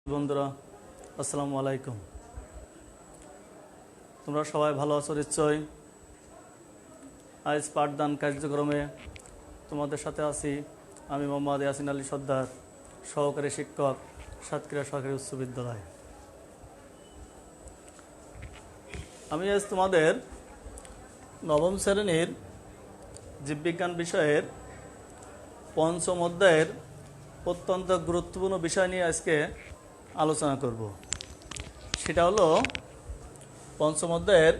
বন্ধুরা আসসালামু আলাইকুম। তোমরা সবাই ভালো আছো নিশ্চয়। আজ পাঠদান কার্যক্রমে তোমাদের সাথে আছি আমি মোহাম্মদ ইয়াসিন আলী সর্দার, সহকারী শিক্ষক, সাতক্ষীরা সরকারি উচ্চ বিদ্যালয়। আমি আজ তোমাদের নবম শ্রেণীর জীববিজ্ঞান বিষয়ের পঞ্চম অধ্যায়ের অত্যন্ত গুরুত্বপূর্ণ বিষয় নিয়ে আজকে আলোচনা করব। সেটা হলো পঞ্চম অধ্যায়ের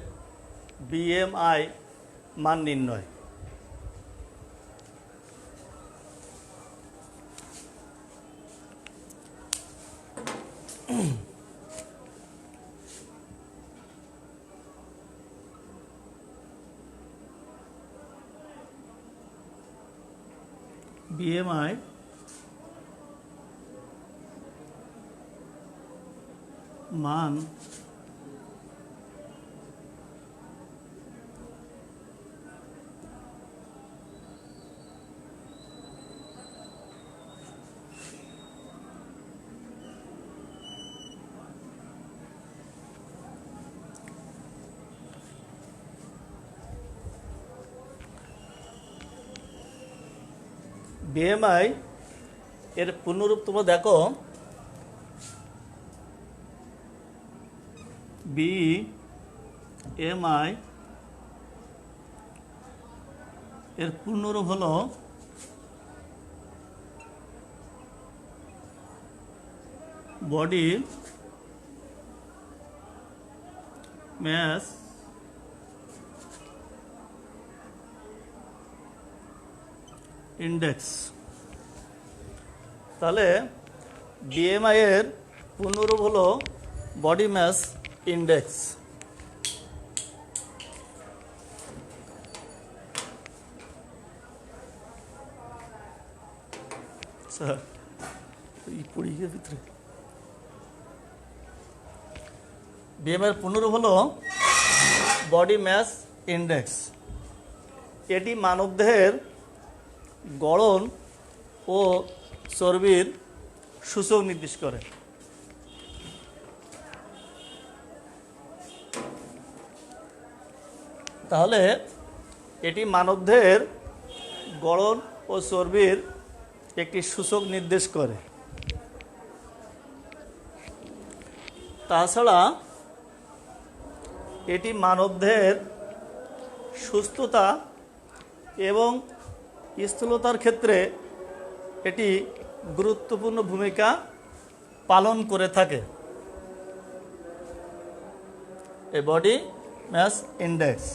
বিএমআই মান নির্ণয়। বিএমআই মান বিএমআই এর পূর্ণরূপ তোমরা দেখো, বিএমআই এর পূর্ণরূপ হলো বডি মাস ইন্ডেক্স। তাহলে বিএমআই এর পূর্ণরূপ হলো বডি মাস ইন্ডেক্স। বিএমআই এর পূর্ণরূপ হলো বডি মাস ইন্ডেক্স। এটি মানবদেহের গড়ন ও চর্বির সূচক নির্দেশ করে। তাহলে এটি মানবদেহের গড়ন ও চর্বির একটি সূচক নির্দেশ করে। তাছাড়া এটি মানবদেহের সুস্থতা এবং স্থূলতার ক্ষেত্রে এটি গুরুত্বপূর্ণ ভূমিকা পালন করে থাকে। এই বডি মাস ইন্ডেক্স।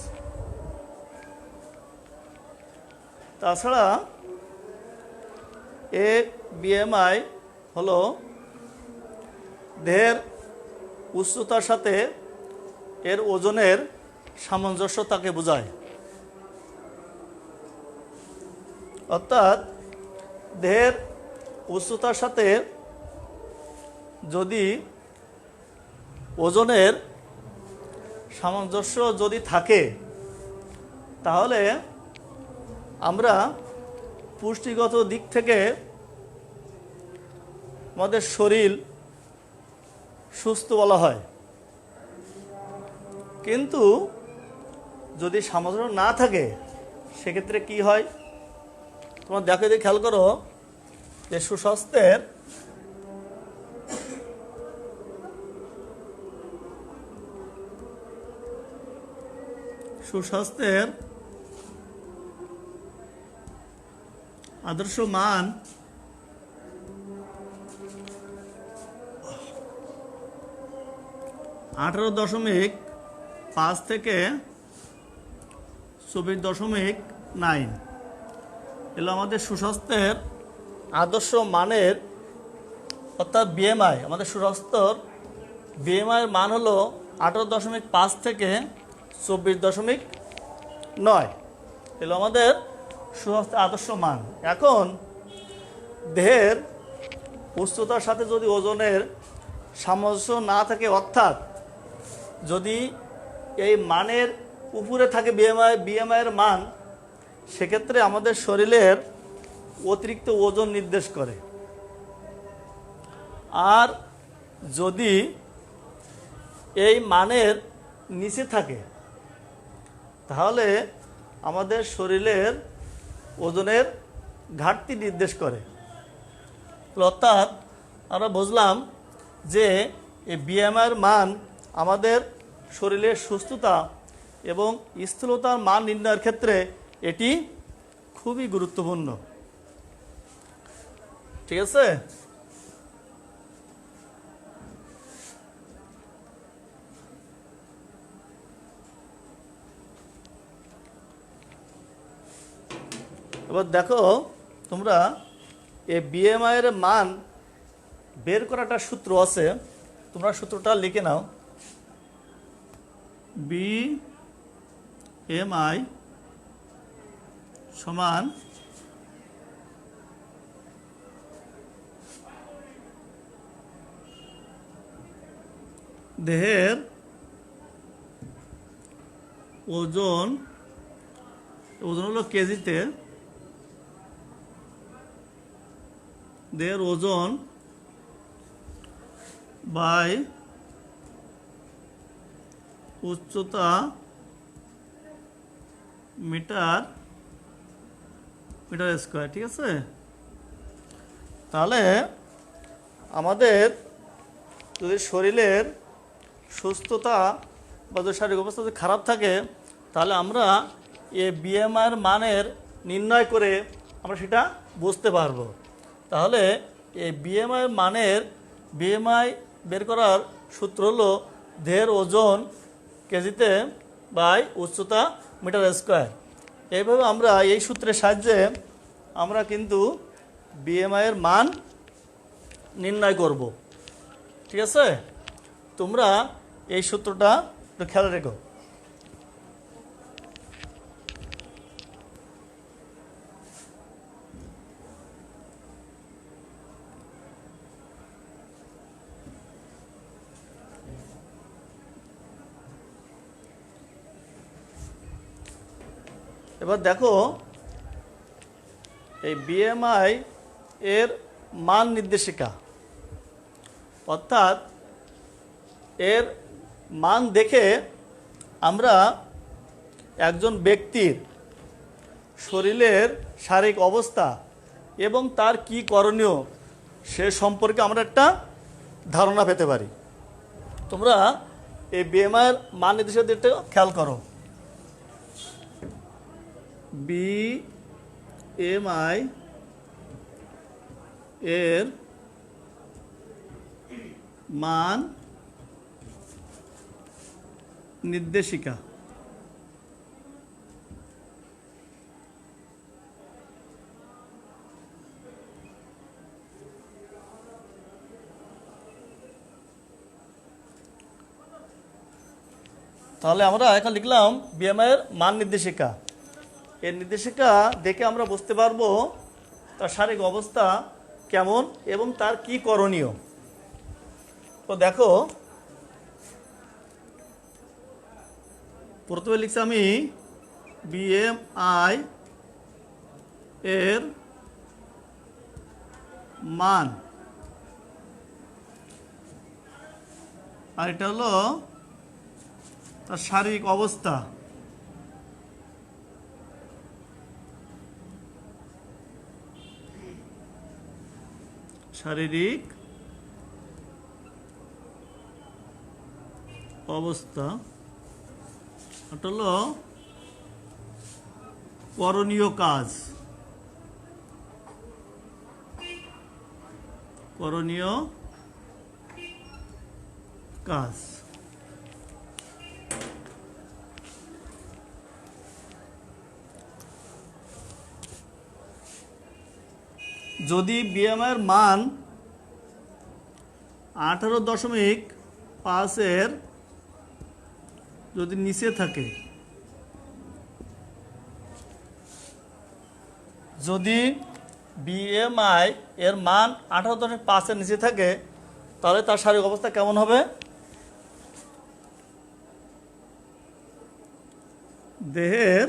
তাছাড়া এ বিএমআই হলো দেহের উচ্চতার সাথে এর ওজনের সামঞ্জস্যতাকে বোঝায়। অর্থাৎ দেহের উচ্চতার সাথে যদি ওজনের সামঞ্জস্য যদি থাকে, তাহলে আমরা পুষ্টিগত দিক থেকে আমাদের শরীর সুস্থ বলা হয়। কিন্তু যদি সামঞ্জস্য না থাকে সেক্ষেত্রে কি হয়? তোমার দেখো, যদি খেয়াল করো যে সুস্বাস্থ্যের আদর্শ মান 18.5 থেকে 24.9 এগুলো আমাদের সুস্বাস্থ্যের আদর্শ মানের, অর্থাৎ বিএমআই। আমাদের সুস্বাস্থ্যর বিএমআইয়ের মান হলো 18.5 থেকে 24.9 এগুলো আমাদের সুস্বাস্থ্যের আদর্শ মান। এখন দেহের উচ্চতার সাথে যদি ওজনের সামঞ্জস্য না থাকে, অর্থাৎ যদি এই মানের উপরে থাকে বিএমআইয়ের মান, সেক্ষেত্রে আমাদের শরীরের অতিরিক্ত ওজন নির্দেশ করে। আর যদি এই মানের নিচে থাকে তাহলে আমাদের শরীরের ওজনের ঘাটতি নির্দেশ করে। অর্থাৎ আমরা বুঝলাম যে এই বিএমআইয়ের মান আমাদের শরীরের সুস্থতা এবং স্থূলতার মান নির্ণয়ের ক্ষেত্রে এটি খুবই গুরুত্বপূর্ণ। ঠিক আছে? এবার দেখো তোমরা এই বিএমআইয়ের মান বের করাটা সূত্র আছে, তোমরা সূত্রটা লিখে নাও। বিএমআই সমান দেহের ওজন, ওজন হলো কেজিতে, দেহের ওজন বাই উচ্চতা মিটার স্কয়ার। ঠিক আছে? তাহলে আমাদের যদি শরীরের সুস্থতা বা যদি শারীরিক অবস্থা যদি খারাপ থাকে তাহলে আমরা এই বিএমআইয়ের মানের নির্ণয় করে আমরা সেটা বুঝতে পারবো। তাহলে এই বিএমআইয়ের মানের বিএমআই বের করার সূত্র হলো দেহের ওজন কেজিতে বাই উচ্চতা মিটার স্কয়ার। এইভাবে আমরা এই সূত্রের সাহায্যে আমরা কিন্তু বিএমআইয়ের মান নির্ণয় করব। ঠিক আছে? তোমরা এই সূত্রটা একটু খেয়াল রেখো। এবার দেখো এই বিএমআই এর মান নির্দেশিকা, অর্থাৎ এর মান দেখে আমরা একজন ব্যক্তির শরীরের শারীরিক অবস্থা এবং তার কি করণীয় সে সম্পর্কে আমরা একটা ধারণা পেতে পারি। তোমরা এই বিএমআইয়ের মান নির্দেশিকাটা খেয়াল করো। বিএমআই এর মান নির্দেশিকা, তাহলে আমরা এখন লিখলাম বিএমআই এর মান নির্দেশিকা। এর নির্দেশিকা দেখে আমরা বুঝতে পারবো তার শারীরিক অবস্থা কেমন এবং তার কি করণীয়। তো দেখো প্রথমে লিখছি আমি বিএমআই এর মান, আর এটা হলো তার শারীরিক অবস্থা। শারীরিক অবস্থা, এটা হলো করণীয় কাজ। করণীয় কাজ। যদি বিএমআইয়ের মান 18.5 যদি নিচে থাকে, যদি বিএমআই এর মান 18.5 নিচে থাকে তাহলে তার শারীরিক অবস্থা কেমন হবে? দেহের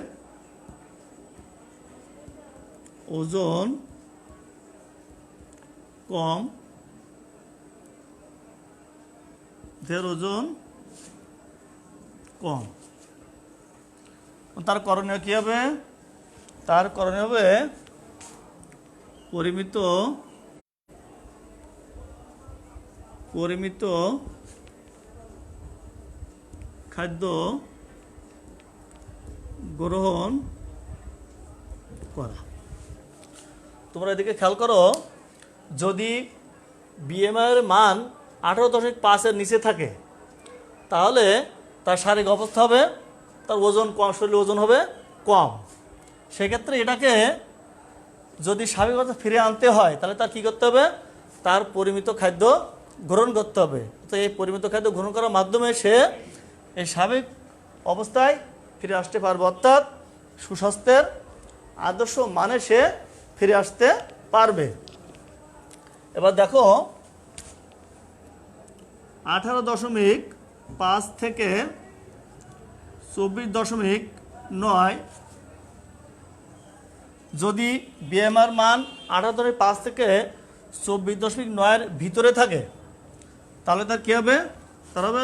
ওজন কম দেহের ওজন কম। তার করণীয় কী হবে? তার করণীয় হবে পরিমিত খাদ্য গ্রহণ করা। তোমরা এদিকে খেয়াল করো, যদি বিএমআইয়ের মান 18.5-এর নিচে থাকে তাহলে তার শারীরিক অবস্থা হবে, তার ওজন কম, শরীরের ওজন হবে কম। সেক্ষেত্রে এটাকে যদি স্বাভাবিক অবস্থা ফিরে আনতে হয় তাহলে তার কী করতে হবে? তার পরিমিত খাদ্য গ্রহণ করতে হবে। তো এই পরিমিত খাদ্য গ্রহণ করার মাধ্যমে সে এই স্বাভাবিক অবস্থায় ফিরে আসতে পারবে, অর্থাৎ সুস্বাস্থ্যের আদর্শ মানে সে ফিরে আসতে পারবে। এবার দেখো 18.5 থেকে 24.9 যদি বিএমআর মান 18.5 থেকে 24.9-এর ভিতরে থাকে তাহলে তার কী হবে? তার হবে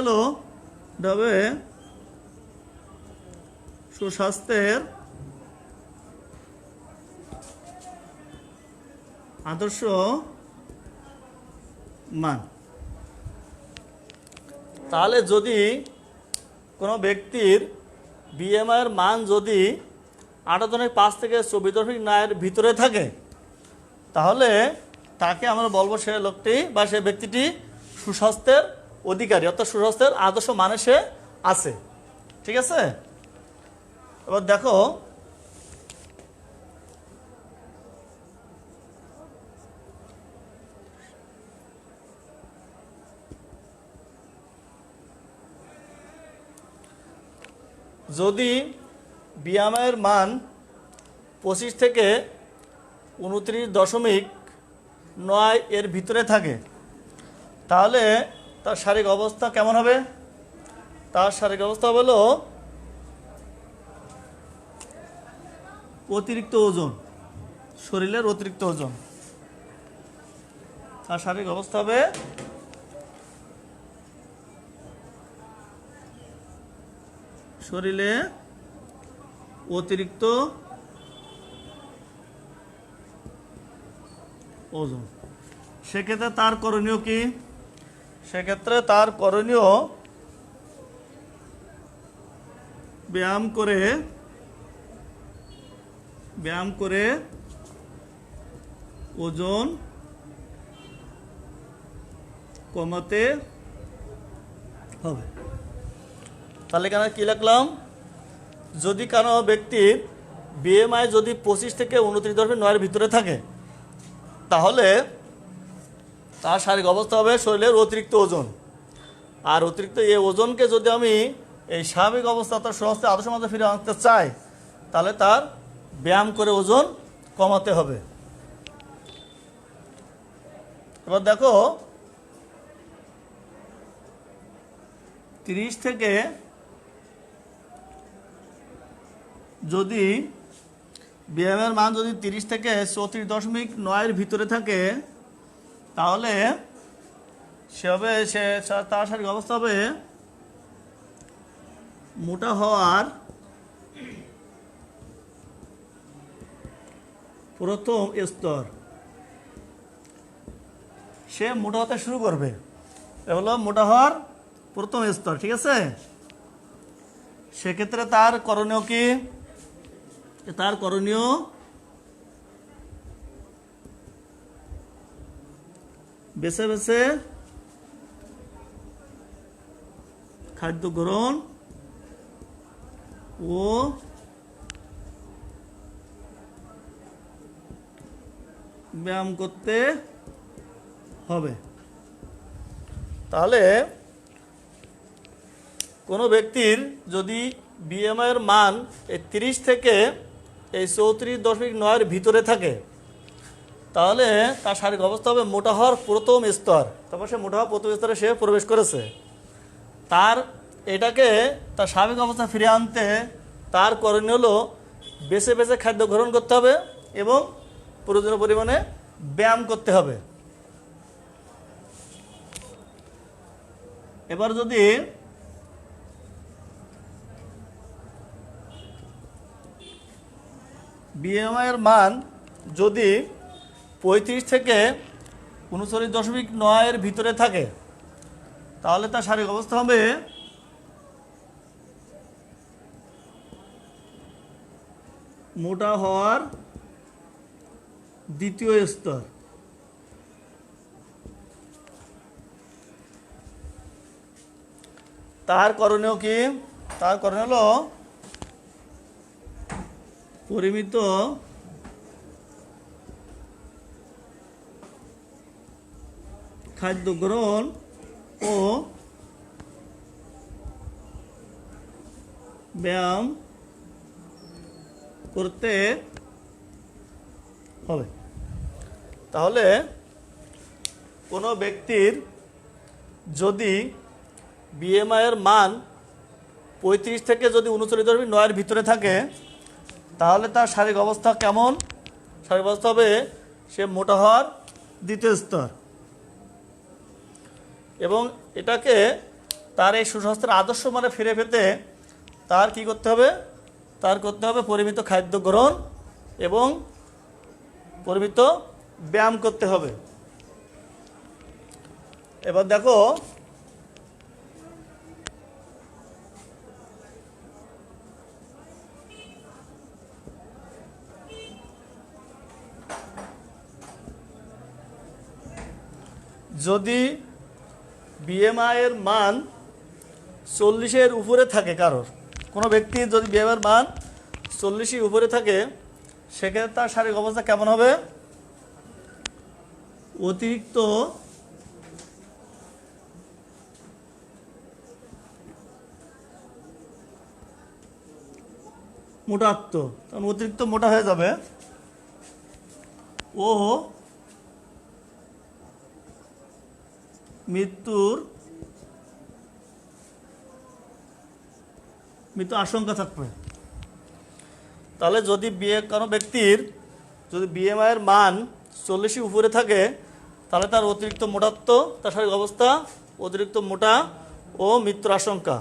সুস্বাস্থ্যের আদর্শ মান। তাহলে যদি কোনো ব্যক্তির বিএমআইয়ের মান যদি 18.5 থেকে 24.9-এর ভিতরে থাকে তাহলে তাকে আমরা বলবো সে লোকটি বা সে ব্যক্তিটি সুস্বাস্থ্যের অধিকারী, অর্থাৎ সুস্বাস্থ্যের আদর্শ মানে সে আছে। ঠিক আছে? এবার দেখো যদি বিএমআইয়ের মান 25 থেকে 29.9 এর ভিতরে থাকে তাহলে তার শারীরিক অবস্থা কেমন হবে? তার শারীরিক অবস্থা হলো অতিরিক্ত ওজন, শরীরের অতিরিক্ত ওজন। তার শারীরিক অবস্থা হবে শরীরে অতিরিক্ত ওজন। সেক্ষেত্রে তার করণীয় কি? সেক্ষেত্রে তার করণীয় ব্যায়াম করে ওজন কমাতে হবে। তাহলে কেন কী লিখলাম? যদি কোনো ব্যক্তির বিএমআই যদি 25 থেকে 29.9-এর ভিতরে থাকে তাহলে তার শারীরিক অবস্থা হবে শরীরের অতিরিক্ত ওজন। আর অতিরিক্ত এই ওজনকে যদি আমি এই স্বাভাবিক অবস্থা তার সুস্বাস্থ্যের আদর্শ মধ্যে ফিরে আনতে চাই তাহলে তার ব্যায়াম করে ওজন কমাতে হবে। এবার দেখো 30 থেকে যদি বিএমআইয়ের মান যদি 30 থেকে 34.9-এর ভিতরে থাকে তাহলে তার শারীরিক অবস্থা হবে মোটা হওয়ার প্রথম স্তর। সে মোটা হতে শুরু করবে, এ হলো মোটা হওয়ার প্রথম স্তর। ঠিক আছে? সেক্ষেত্রে তার করণীয় কি? তার করণীয় বেছে বেছে খাদ্য গ্রহণ ও ব্যায়াম করতে হবে। তাহলে কোনো ব্যক্তির যদি বিএমআইয়ের মান এই 30 থেকে এই 34.9-এর ভিতরে থাকে তাহলে তার শারীরিক অবস্থা হবে মোটা হওয়ার প্রথম স্তর। তারপর সে মোটা হওয়ার প্রথম স্তরে সে প্রবেশ করেছে। তার এটাকে তার স্বাভাবিক অবস্থা ফিরে আনতে তার করণীয় হলো বেছে বেছে খাদ্য গ্রহণ করতে হবে এবং প্রয়োজনীয় পরিমাণে ব্যায়াম করতে হবে। এবার যদি বিএমআই এর মান যদি 35 থেকে 39.9 এর ভিতরে থাকে তাহলে তার শারীরিক অবস্থা হবে মোটা হওয়ার দ্বিতীয় স্তর। তার করণীয় কি? তার করণীয় হলো পরিমিত খাদ্য গ্রহণ ও ব্যায়াম করতে হবে। তাহলে কোনো ব্যক্তির যদি বিএমআই এর মান 35 থেকে যদি 39.9 এর ভিতরে থাকে তাহলে তার শারীরিক অবস্থা কেমন? শারীরিক অবস্থা হবে সে মোটা হওয়ার দ্বিতীয় স্তর। এবং এটাকে তার এই সুস্বাস্থ্যের আদর্শ মানে ফিরে পেতে তার কি করতে হবে? তার করতে হবে পরিমিত খাদ্য গ্রহণ এবং পরিমিত ব্যায়াম করতে হবে। এবার দেখো যদি বিএমআই এর মান 40-এর উপরে থাকে, কারোর কোনো ব্যক্তির যদি বিএমআই এর মান 40-এর উপরে থাকে সেক্ষেত্রে তার শারীরিক অবস্থা কেমন হবে? অতিরিক্ত মোটাত্ব, কারণ অতিরিক্ত মোটা হয়ে যাবে ও মৃত্যু আশঙ্কা থাকবে। তাহলে যদি কোনো ব্যক্তির যদি বিএমআই এর মান 40-এর উপরে থাকে তাহলে তার অতিরিক্ত মোটাত্ব, তার শারীরিক অবস্থা অতিরিক্ত মোটা ও মৃত্যুর আশঙ্কা,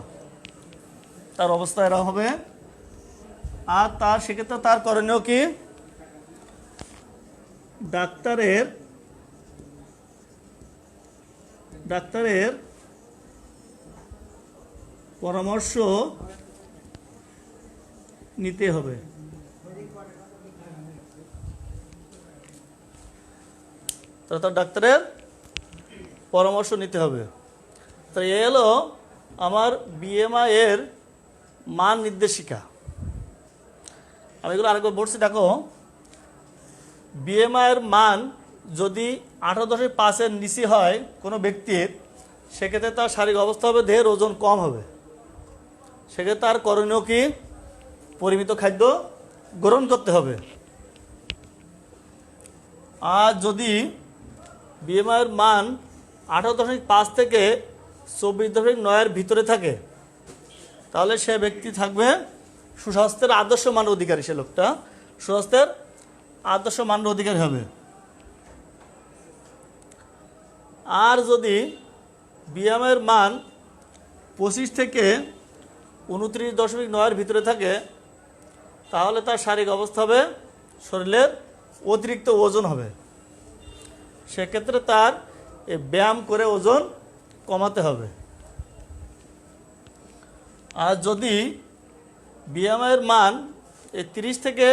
তার অবস্থা এরা হবে। আর তার সেক্ষেত্রে তার করণীয় কি? ডাক্তারের পরামর্শ নিতে হবে। তার ডাক্তারের পরামর্শ নিতে হবে। তো এ হলো আমার বিএমআই এর মান নির্দেশিকা। আমি এগুলো আরেকবার বলছি, দেখো বিএমআই এর মান যদি 18.5-এর নিচে হয় কোনো ব্যক্তির, সেক্ষেত্রে তার শারীরিক অবস্থা হবে দেহের ওজন কম হবে। সেক্ষেত্রে তার করণীয় কি? পরিমিত খাদ্য গ্রহণ করতে হবে। আর যদি বিএমআই এর মান 18.5 থেকে 24.9 এর ভিতরে থাকে তাহলে সে ব্যক্তি থাকবে সুস্বাস্থ্যের আদর্শ মানের অধিকারী। সে লোকটা সুস্বাস্থ্যের আদর্শ মানের অধিকারী হবে। আর যদি বিএমআই এর মান 25 থেকে 29.9 এর ভিতরে থাকে তাহলে তার শারীরিক অবস্থা হবে শরীরের অতিরিক্ত ওজন হবে। সেক্ষেত্রে তার ব্যায়াম করে ওজন কমাতে হবে। আর যদি বিএমআই এর মান 30 থেকে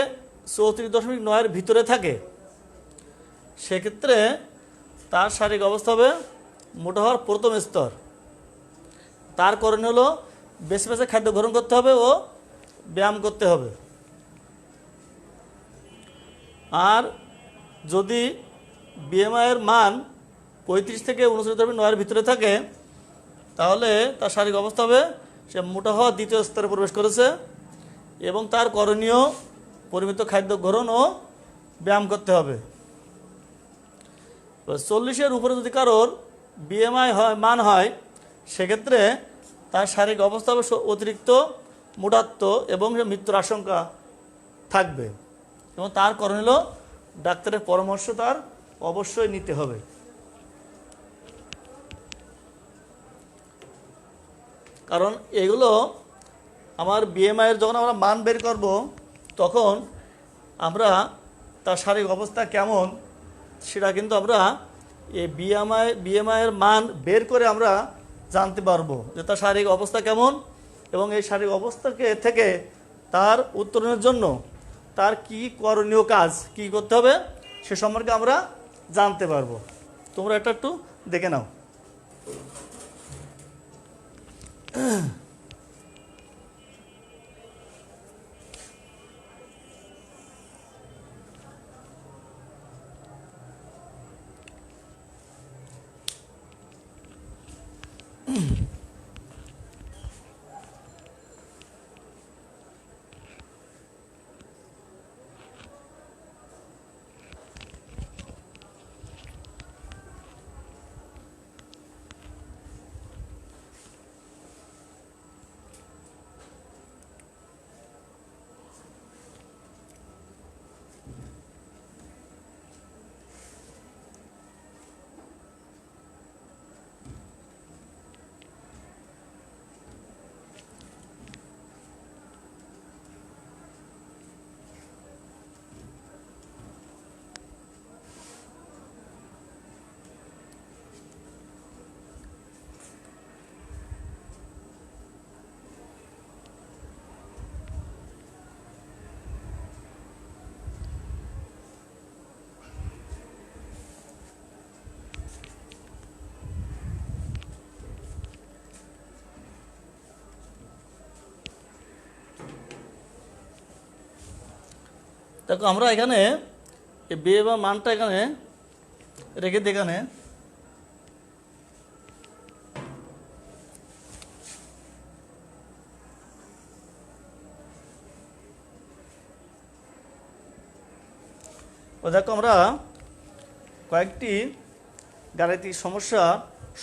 34.9 এর ভিতরে থাকে সেক্ষেত্রে তার শারীরিক অবস্থা হবে মোটা হওয়ার প্রথম স্তর। তার করণীয় হলো বেশি বেশি খাদ্য গ্রহণ করতে হবে ও ব্যায়াম করতে হবে। আর যদি বিএমআই এর মান 35 থেকে 39.9 এর ভিতরে থাকে তাহলে তার শারীরিক অবস্থা হবে সে মোটা হওয়ার দ্বিতীয় স্তরে প্রবেশ করেছে এবং তার করণীয় পরিমিত খাদ্য গ্রহণ ও ব্যায়াম করতে হবে। 40-এর উপরে যদি কারোর বিএমআই মান হয় সেক্ষেত্রে তার শারীরিক অবস্থা হবে অতিরিক্ত মোটাত্ব এবং মৃত্যুর আশঙ্কা থাকবে এবং তার করণীয় হলো ডাক্তারের পরামর্শ তার অবশ্যই নিতে হবে। কারণ এগুলো আমার বিএমআইয়ের যখন আমরা মান বের করব তখন আমরা তার শারীরিক অবস্থা কেমন সেটা কিন্তু আমরা এই বিএমআইয়ের মান বের করে আমরা জানতে পারবো যে তার শারীরিক অবস্থা কেমন, এবং এই শারীরিক অবস্থাকে থেকে তার উত্তরণের জন্য তার কি করণীয় কাজ কি করতে হবে সে সম্পর্কে আমরা জানতে পারবো। তোমরা এটা একটু দেখে নাও। দেখো আমরা এখানে এই বিএমআই মানটা এখানে রেখে দিই। এখানে দেখো আমরা কয়েকটি গাণিতিক সমস্যা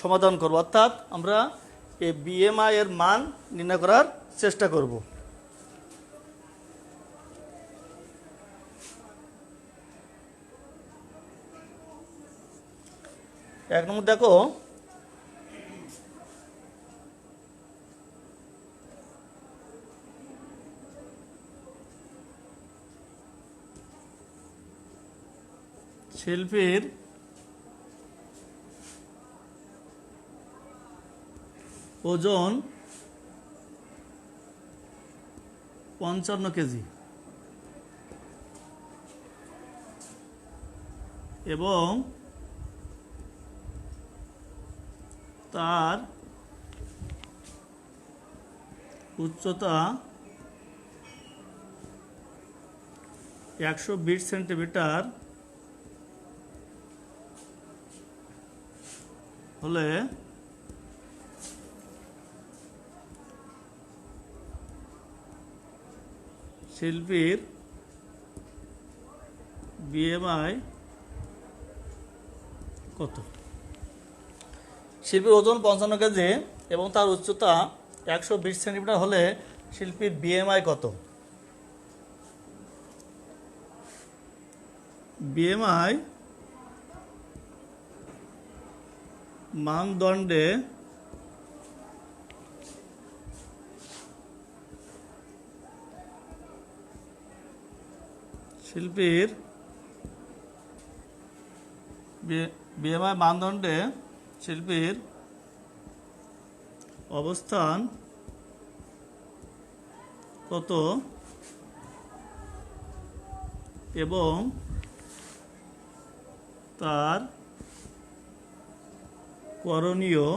সমাধান করব, অর্থাৎ আমরা এই বিএমআই এর মান নির্ণয় করার চেষ্টা করব। এক নম্বর দেখো শিল্পীর ওজন 55 কেজি এবং তার উচ্চতা 120 সেন্টিমিটার হলে শিল্পীর বিএমআই কত? শিল্পীর ওজন 55 কেজি এবং তার উচ্চতা 120 সেন্টিমিটার হলে শিল্পীর বিএমআই কত? বিএমআই মানদণ্ডে শিল্পীর বিএমআই মানদণ্ডে শিল্পীর অবস্থান কত এবং তার করণীয়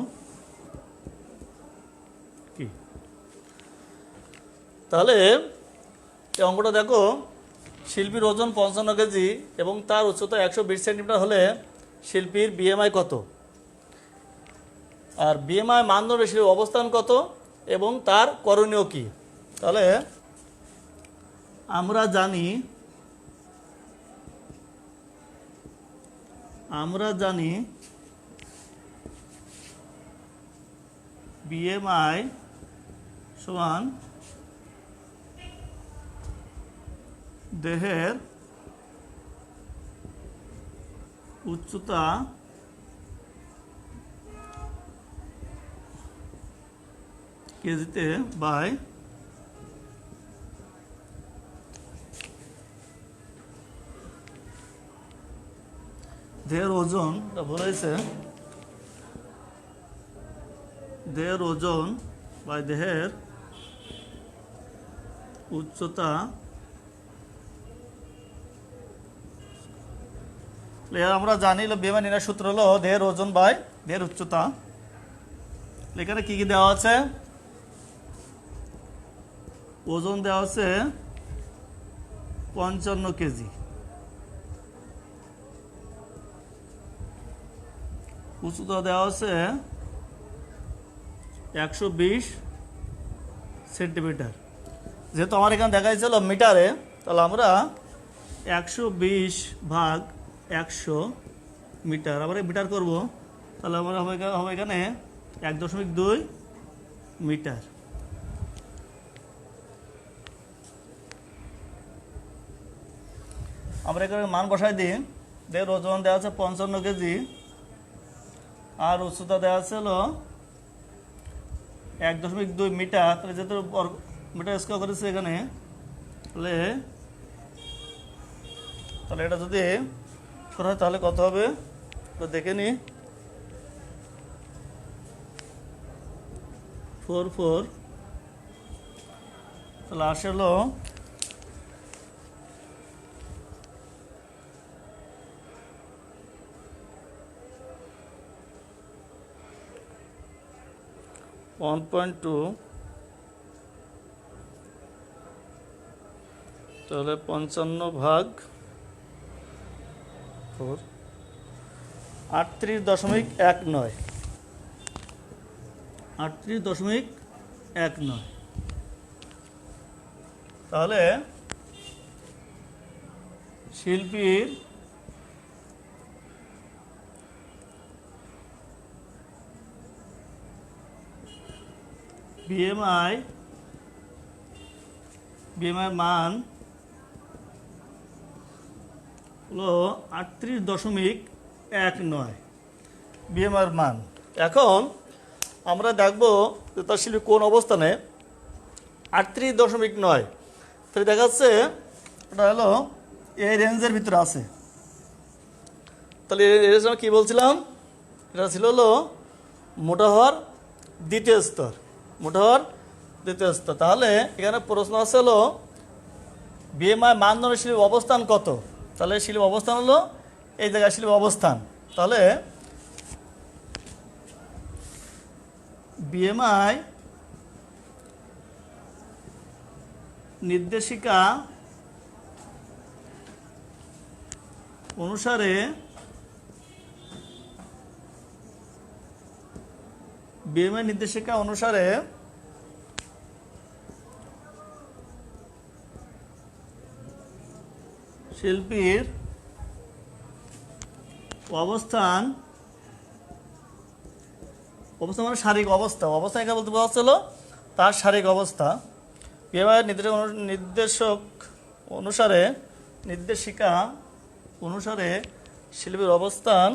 কি? তাহলে এই অঙ্কটা দেখো, শিল্পীর ওজন 55 কেজি এবং তার উচ্চতা 120 সেন্টিমিটার হলে শিল্পীর বিএমআই কত, আর বিএমআই মানদণ্ডে শিল্পীর অবস্থান কত এবং তার করণীয় কি? তাহলে আমরা জানি বিএমআই সমান দেহের উচ্চতা কেজিতে বাই দেহের ওজন, ভুল হয়েছে, দেহের ওজন বাই দেহের উচ্চতা। আমরা জানি বিএমআই নির্ণয়ের সূত্র হলো দেহের ওজন বাই দেহের উচ্চতা। এখানে কি কি দেওয়া আছে? ওজন দেওয়া আছে 55 কেজি, উচ্চতা দেওয়া আছে 120 সেন্টিমিটার। যেহেতু আমার এখানে দেখা যাচ্ছিল মিটারে, তাহলে আমরা 120/100 মিটার, আবার মিটার করব, তাহলে আমরা হবে এখানে 1.2 মিটার। আমরা এখানে মান বসাই দিই। দেহের ওজন দেওয়া আছে 55 কেজি, আর উচ্চতা দেওয়া আছে হলো 1.2 মিটার। তাহলে যেহেতু মিটার স্কোয়ার করেছে এখানে, তাহলে এটা যদি হয় তাহলে কত হবে দেখে নি। 44, তাহলে আসে হলো 1.2, তাহলে 55/4, 38.19, 38.19। তাহলে শিল্পীর বিএমআই মান হলো 38.19 বিএমআই মান। এখন আমরা দেখবো যে তার শিল্পী কোন অবস্থানে 38.9, তাহলে দেখা যাচ্ছে ওটা হলো এই রেঞ্জের ভিতরে আছে। তাহলে কি বলছিলাম, এটা ছিল হলো মোটা হওয়ার দ্বিতীয় স্তর, মোটা হওয়ার দ্বিতীয় স্তর। তাহলে এখানে প্রশ্ন আছে হলো বিএমআই মানদণ্ড শিল্পীর অবস্থান কত? তাহলে শিল্পীর অবস্থান হলো এই জায়গায় শিল্পীর অবস্থান। তাহলে বিএমআই নির্দেশিকা অনুসারে শিল্পীর অবস্থান মানে শারীরিক অবস্থা এখানে বলতে পারা হচ্ছিল তার শারীরিক অবস্থা। বিএমআই নির্দেশিকা অনুসারে শিল্পীর অবস্থান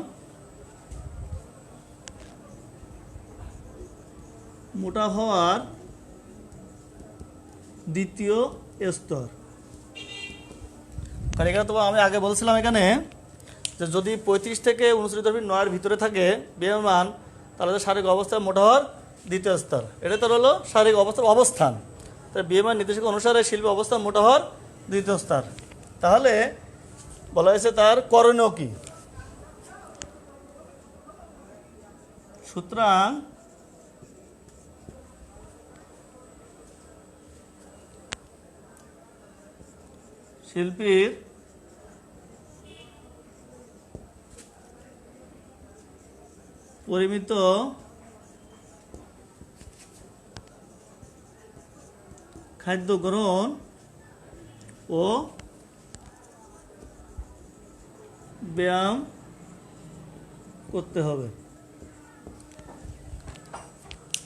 মোটা হওয়ার দ্বিতীয় স্তর। কারণ এখানে তো আমি আগে বলছিলাম এখানে যে যদি 35 থেকে 39.9 ভিতরে থাকে বিএমআই মান, তাহলে শারীরিক অবস্থা মোটা হওয়ার দ্বিতীয় স্তর। এটা তো হলো শারীরিক অবস্থার অবস্থান। তাহলে বিএমআই নির্দেশিকা অনুসারে শিল্পী অবস্থান মোটা হওয়ার দ্বিতীয় স্তর। তাহলে বলা হয়েছে তার করণীয় কি? সুতরাং শিল্পীর পরিমিত খাদ্য গ্রহণ ও ব্যায়াম করতে হবে।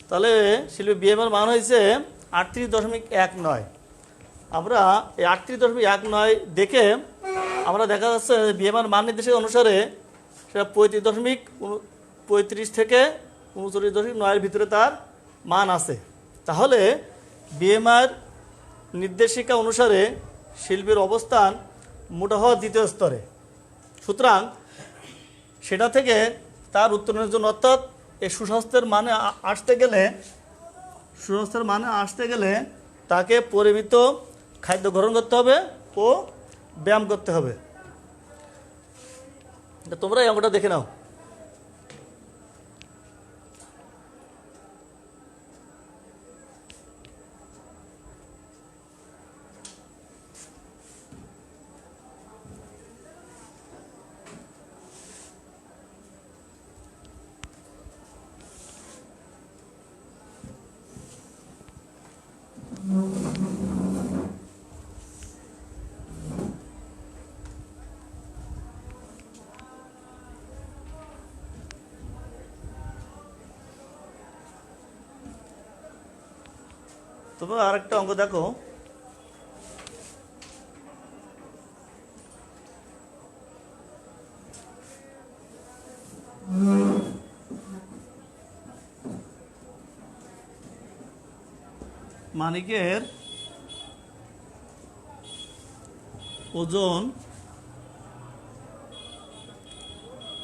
তাহলে শিল্পী বিএমআই মান হয়েছে 38.19। আমরা এই 38.19 দেখে আমরা দেখা যাচ্ছে বিএমআই মান নির্দেশিকা অনুসারে সেটা 35 থেকে 39.9 ভিতরে তার মান আছে। তাহলে বিএমআইয়ের নির্দেশিকা অনুসারে শিল্পীর অবস্থান মোটা হওয়া দ্বিতীয় স্তরে। সুতরাং সেটা থেকে তার উত্তরণের জন্য, অর্থাৎ এই সুস্বাস্থ্যের মানে আসতে গেলে তাকে পরিমিত খাদ্য গ্রহণ করতে হবে ও ব্যায়াম করতে হবে। তোমরা এই অঙ্কটা দেখে নাও। তোমরা আরেকটা অঙ্ক দেখো। মানিকের ওজন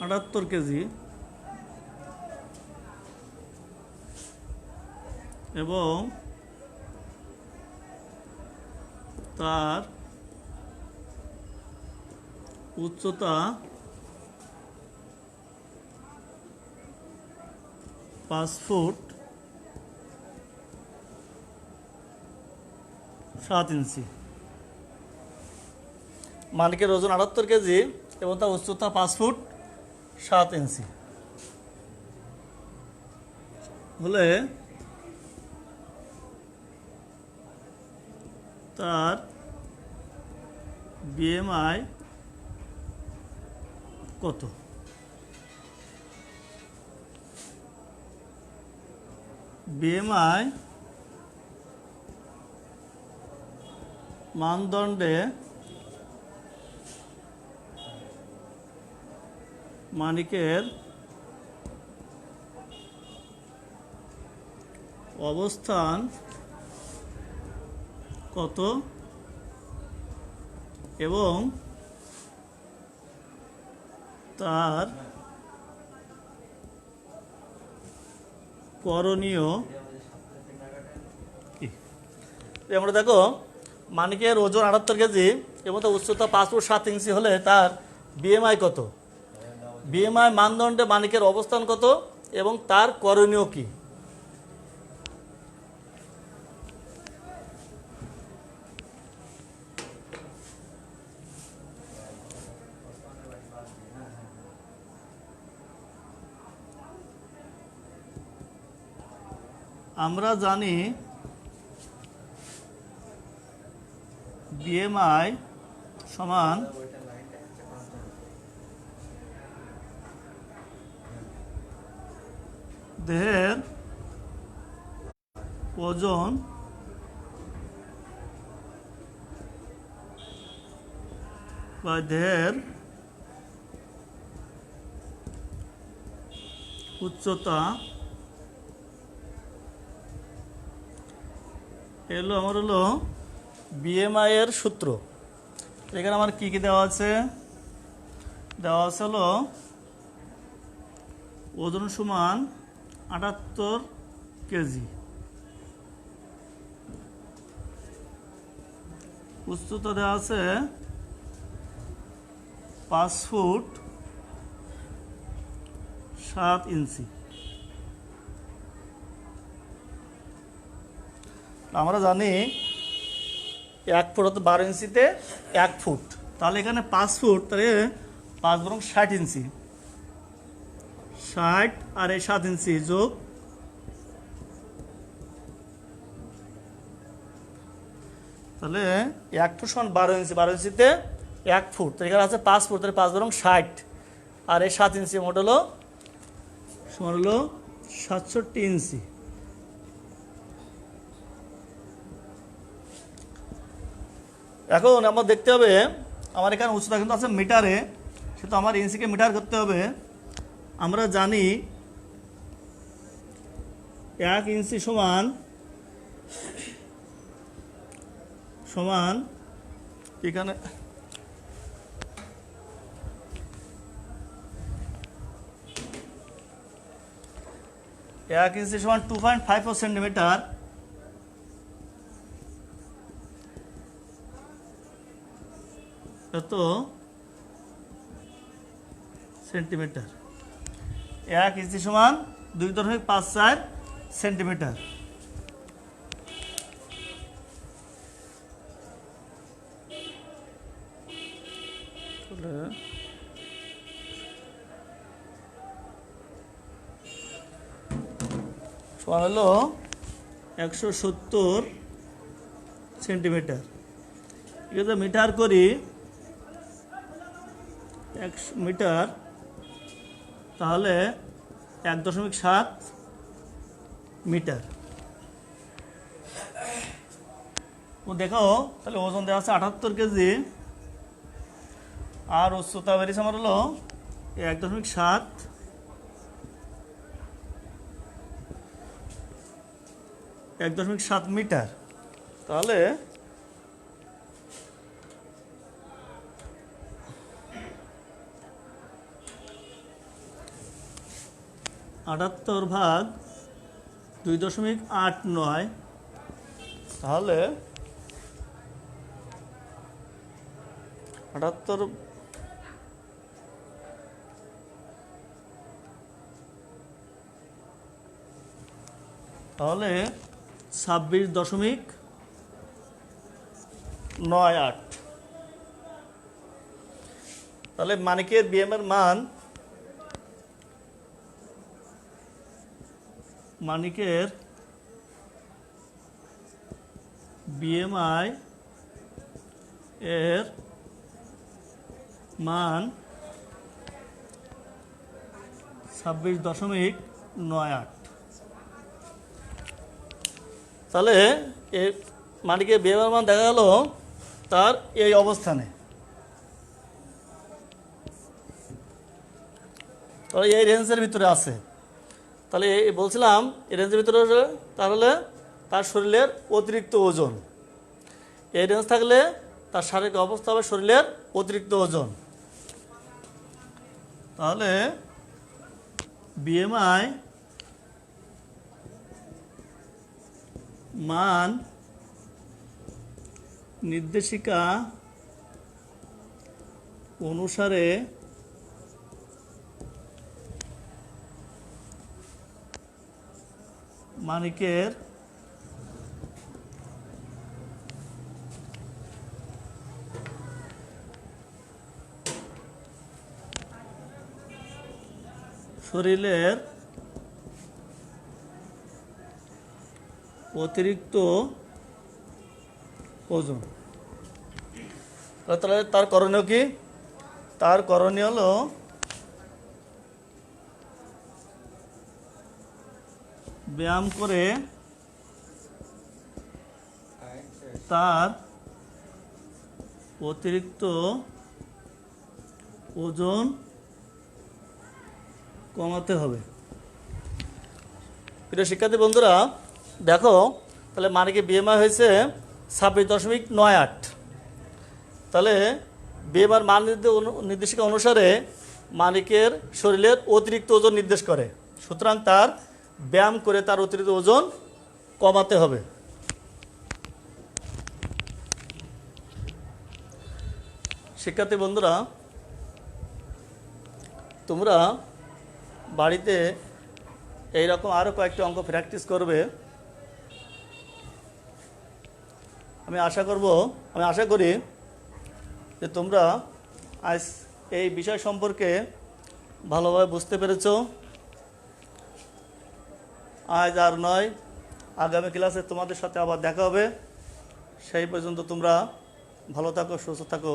78 কেজি এবং তার উচ্চতা 5 ফুট 7 ইঞ্চি। মানিকের ওজন 78 কেজি এবং তার উচ্চতা 5 ফুট 7 ইঞ্চি হলে তার বিএমআই কত? বিএমআই মানদণ্ডে মানিকের অবস্থান কত এবং তার করণীয় কি? আমরা দেখো মানিকের ওজন 78 কেজি এবং তার উচ্চতা 5 ফুট 7 ইঞ্চি হলে তার বিএমআই কত? বিএমআই মানদণ্ডে মানিকের অবস্থান কত এবং তার করণীয় কি? আমরা জানি বিএমআই সমান দেহের ওজন বা দেহের উচ্চতা আমার হলো বিএমআই এর সূত্র। এখানে আমার কি কি দেওয়া আছে? দেওয়া আছে হলো ওজন সমান 78 কেজি, উচ্চতা দেওয়া আছে 5 ফুট 7 ইঞ্চি। আমরা জানি 1 ফুট হতো 12 ইঞ্চিতে 1 ফুট, তাহলে এখানে 5 ফুট, তাহলে 5 বরং 60 ইঞ্চি, 60 আর এই 7 ইঞ্চি যোগ, তাহলে 1 ফুট সমান 12 ইঞ্চি, 12 ইঞ্চিতে 1 ফুট, তো এখানে আছে 5 ফুট, তাহলে 5 বরং 60 আর এই 7 ইঞ্চি মোট হলো সমান হলো 67 ইঞ্চি। এখন আমার দেখতে হবে আমার এখানে উচ্চতা কিন্তু আছে মিটারে, সেটা আমার ইঞ্চিকে মিটার করতে হবে। আমরা জানি 1 ইঞ্চি সমান সমান এখানে 1 ইঞ্চি সমান 2.54 সেন্টিমিটার, এত সেন্টিমিটার। 1 ইঞ্চি সমান 2.54 সেন্টিমিটার। সমান হলো 170 সেন্টিমিটার। এটা মিটার করি, 1 মিটার, তাহলে 1.7 মিটার। ও দেখো, তাহলে ওজন দেওয়া আছে 78 কেজি, আর উচ্চতা বেরিয়েছে আমার হলো 1.7 মিটার। তাহলে আটাত্তর ভাগ 2.89, তাহলে 78 তাহলে 26.98। তাহলে মানিকের বিএমের মান, মানিকের বিএমআই এর মান 26.98। তাহলে এই মানিকের বিএমআই মান দেখা গেল তার এই অবস্থানে, তাহলে এই রেঞ্জের ভিতরে আছে। তাহলে বলছিলাম এই রেঞ্জের ভিতরে, তাহলে তার শরীরের অতিরিক্ত ওজন, এই রেঞ্জ থাকলে তার শারীরিক অবস্থা হবে শরীরের অতিরিক্ত ওজন। তাহলে বিএমআই মান নির্দেশিকা অনুসারে মানিকের শরীরের অতিরিক্ত ওজন। তাহলে তার করণীয় কি? তার করণীয় হলো ব্যায়াম করে তার অতিরিক্ত ওজন কমাতে হবে। প্রিয় শিক্ষার্থী বন্ধুরা, দেখো তাহলে মানিকের বিএমআই হয়েছে 26.98। তাহলে বিএমআই মান নির্দেশিকা অনুসারে মানিকের শরীরের অতিরিক্ত ওজন নির্দেশ করে, সুতরাং তার ব্যায়াম করে তার অতিরিক্ত ওজন কমাতে হবে। শিক্ষার্থী বন্ধুরা, তোমরা বাড়িতে এইরকম আরও কয়েকটি অঙ্ক প্র্যাকটিস করবে। আমি আশা করি যে তোমরা আজ এই বিষয় সম্পর্কে ভালোভাবে বুঝতে পেরেছ। আজ আর নয়, আগামী ক্লাসে তোমাদের সাথে আবার দেখা হবে। সেই পর্যন্ত তোমরা ভালো থাকো, সুস্থ থাকো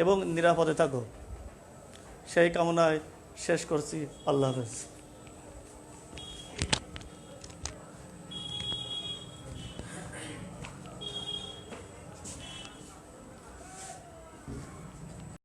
এবং নিরাপদে থাকো, সেই কামনায় শেষ করছি। আল্লাহ হাফেজ।